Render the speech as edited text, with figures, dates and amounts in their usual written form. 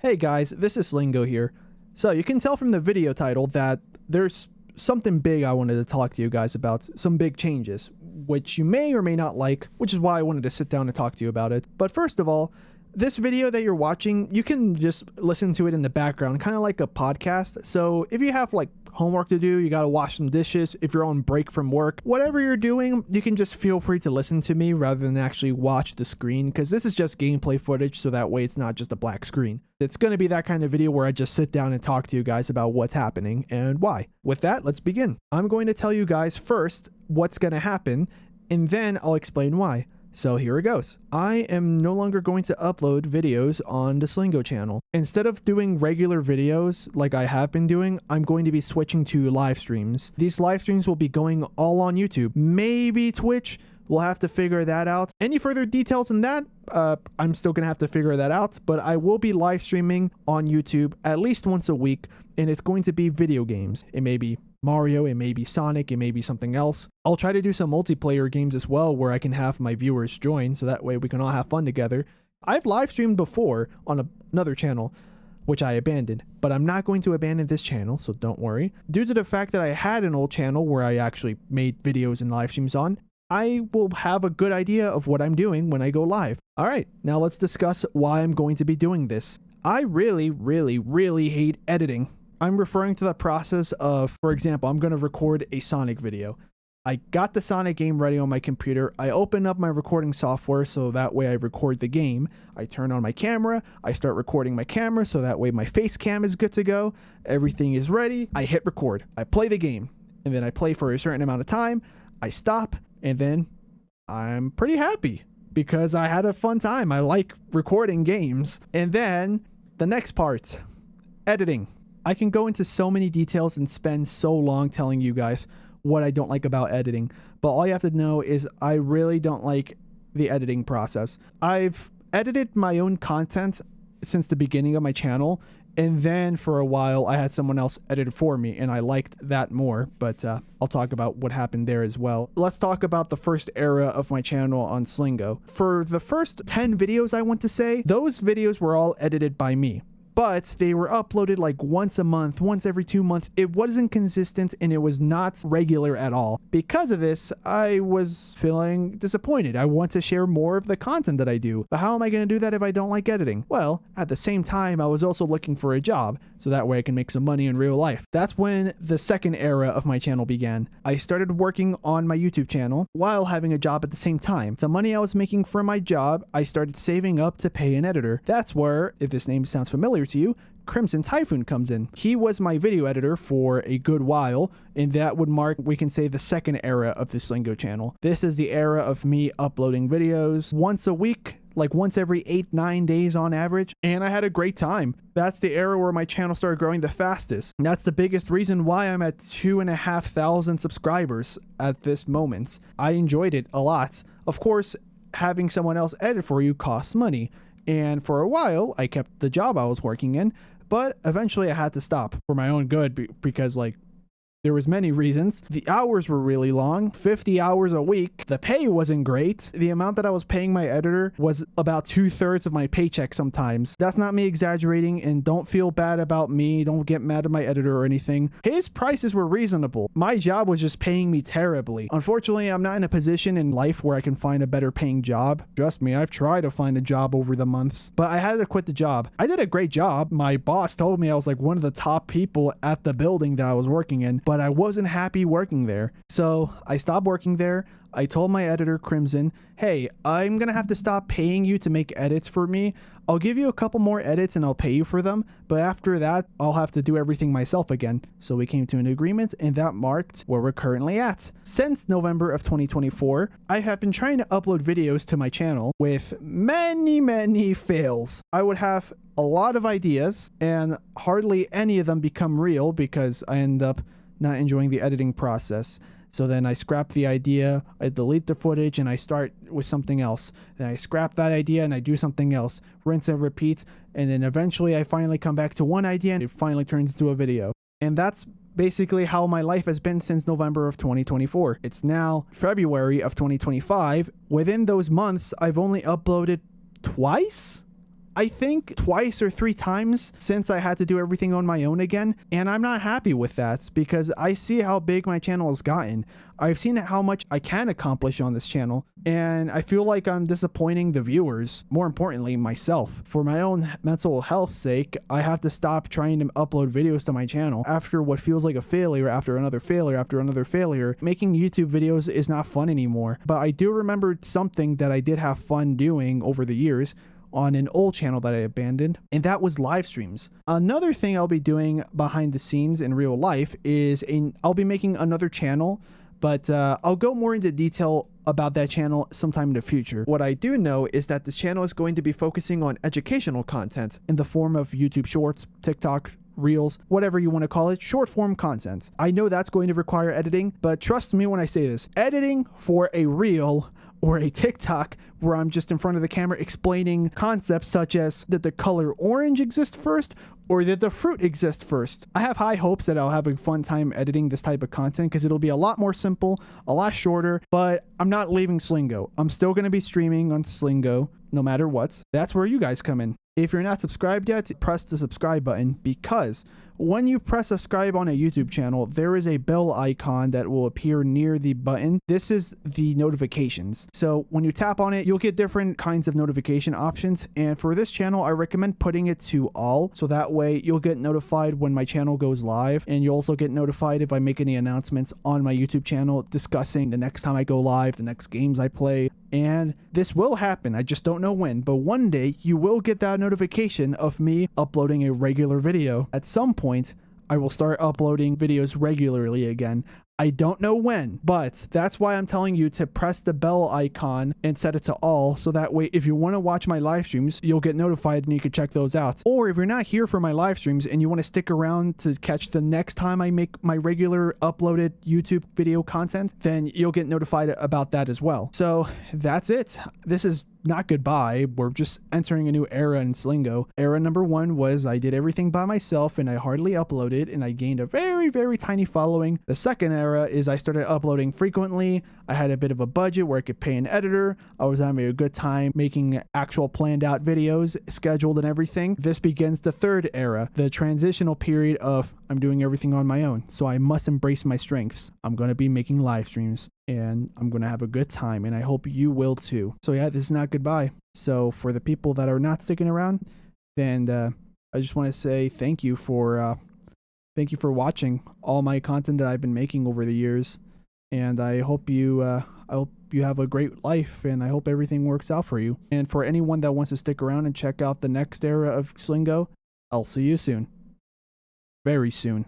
Hey guys, this is Sleengo here. So you can tell from the video title that there's something big I wanted to talk to you guys about, some big changes, which you may or may not like, which is why I wanted to sit down and talk to you about it. But first of all, this video that you're watching, you can just listen to it in the background, kind of like a podcast. So if you have like homework to do, you gotta wash some dishes, if you're on break from work, whatever you're doing, you can just feel free to listen to me rather than actually watch the screen, because this is just gameplay footage, so that way it's not just a black screen. It's gonna be that kind of video where I just sit down and talk to you guys about what's happening and why. With that, let's begin. I'm going to tell you guys first what's gonna happen, and then I'll explain why. So here it goes. I am no longer going to upload videos on the Sleengo channel. Instead of doing regular videos like I have been doing, I'm going to be switching to live streams. These live streams will be going all on YouTube. Maybe Twitch. We'll have to figure that out. Any further details on that? I'm still gonna have to figure that out, but I will be live streaming on YouTube at least once a week, and it's going to be video games. It may be Mario, it may be Sonic, it may be something else. I'll try to do some multiplayer games as well where I can have my viewers join, so that way we can all have fun together. I've live streamed before on another channel, which I abandoned, but I'm not going to abandon this channel, so don't worry. Due to the fact that I had an old channel where I actually made videos and live streams on, I will have a good idea of what I'm doing when I go live. All right, now let's discuss why I'm going to be doing this. I really hate editing. I'm referring to the process of, for example, I'm going to record a Sonic video. I got the Sonic game ready on my computer. I open up my recording software so that way I record the game. I turn on my camera. I start recording my camera so that way my face cam is good to go. Everything is ready. I hit record. I play the game, and then I play for a certain amount of time. I stop, and then I'm pretty happy because I had a fun time. I like recording games. And then the next part, editing. I can go into so many details and spend so long telling you guys what I don't like about editing, but all you have to know is I really don't like the editing process. I've edited my own content since the beginning of my channel, and then for a while I had someone else edit it for me, and I liked that more, but I'll talk about what happened there as well. Let's talk about the first era of my channel on Sleengo. For the first 10 videos, I want to say, those videos were all edited by me. But they were uploaded like once a month, once every 2 months. It wasn't consistent and it was not regular at all. Because of this, I was feeling disappointed. I want to share more of the content that I do. But how am I going to do that if I don't like editing? Well, at the same time, I was also looking for a job, so that way I can make some money in real life. That's when the second era of my channel began. I started working on my YouTube channel while having a job at the same time. The money I was making from my job, I started saving up to pay an editor. That's where, if this name sounds familiar to you, Crimson Typhoon comes in. He was my video editor for a good while, and that would mark, we can say, the second era of the Sleengo channel. This is the era of me uploading videos once a week, like once every 8-9 days on average, and I had a great time. That's the era where my channel started growing the fastest. And that's the biggest reason why I'm at 2,500 subscribers at this moment. I enjoyed it a lot. Of course, having someone else edit for you costs money. And for a while, I kept the job I was working in, but eventually I had to stop for my own good because, like, there was many reasons. The hours were really long, 50 hours a week. The pay wasn't great. The amount that I was paying my editor was about 2/3 of my paycheck sometimes. That's not me exaggerating, and don't feel bad about me. Don't get mad at my editor or anything. His prices were reasonable. My job was just paying me terribly. Unfortunately, I'm not in a position in life where I can find a better paying job. Trust me, I've tried to find a job over the months, but I had to quit the job. I did a great job. My boss told me I was like one of the top people at the building that I was working in, but I wasn't happy working there. So I stopped working there. I told my editor, Crimson, hey, I'm gonna have to stop paying you to make edits for me. I'll give you a couple more edits and I'll pay you for them, but after that, I'll have to do everything myself again. So we came to an agreement, and that marked where we're currently at. Since November of 2024, I have been trying to upload videos to my channel with many fails. I would have a lot of ideas, and hardly any of them become real because I end up not enjoying the editing process. So then I scrap the idea, I delete the footage, and I start with something else. Then I scrap that idea and I do something else. Rinse and repeat, and then eventually I finally come back to one idea and it finally turns into a video. And that's basically how my life has been since November of 2024. It's now February of 2025. Within those months, I've only uploaded twice? I think twice or 3 times since I had to do everything on my own again, and I'm not happy with that because I see how big my channel has gotten. I've seen how much I can accomplish on this channel, and I feel like I'm disappointing the viewers, more importantly myself. For my own mental health's sake, I have to stop trying to upload videos to my channel after what feels like a failure after another failure after another failure. Making YouTube videos is not fun anymore, but I do remember something that I did have fun doing over the years on an old channel that I abandoned, and that was live streams. Another thing I'll be doing behind the scenes in real life is I'll be making another channel, but I'll go more into detail about that channel sometime in the future. What I do know is that this channel is going to be focusing on educational content in the form of YouTube Shorts, TikTok, Reels, whatever you want to call it, short form content. I know that's going to require editing, but trust me when I say this, editing for a Reel or a TikTok where I'm just in front of the camera explaining concepts such as, did the color orange exist first or did the fruit exist first? I have high hopes that I'll have a fun time editing this type of content because it'll be a lot more simple, a lot shorter, but I'm not leaving Sleengo. I'm still going to be streaming on Sleengo no matter what. That's where you guys come in. If you're not subscribed yet, press the subscribe button, because when you press subscribe on a YouTube channel, there is a bell icon that will appear near the button. This is the notifications. So when you tap on it, you'll get different kinds of notification options. And for this channel, I recommend putting it to all. So that way you'll get notified when my channel goes live. And you'll also get notified if I make any announcements on my YouTube channel discussing the next time I go live, the next games I play. And this will happen. I just don't know when, but one day you will get that notification of me uploading a regular video. At some point, I will start uploading videos regularly again. I don't know when, but that's why I'm telling you to press the bell icon and set it to all, so that way if you want to watch my live streams, you'll get notified and you can check those out. Or if you're not here for my live streams and you want to stick around to catch the next time I make my regular uploaded YouTube video content, then you'll get notified about that as well. So that's it. This is not goodbye. We're just entering a new era in Sleengo. Era number 1 was I did everything by myself and I hardly uploaded and I gained a very, very tiny following. The second era is I started uploading frequently. I had a bit of a budget where I could pay an editor. I was having a good time making actual planned out videos, scheduled and everything. This begins the third era, the transitional period of I'm doing everything on my own. So I must embrace my strengths. I'm going to be making live streams and I'm going to have a good time, and I hope you will too. So yeah, this is not goodbye. So for the people that are not sticking around, then I just want to say thank you for watching all my content that I've been making over the years, and I hope you have a great life, and I hope everything works out for you. And for anyone that wants to stick around and check out the next era of Sleengo, I'll see you soon. Very soon.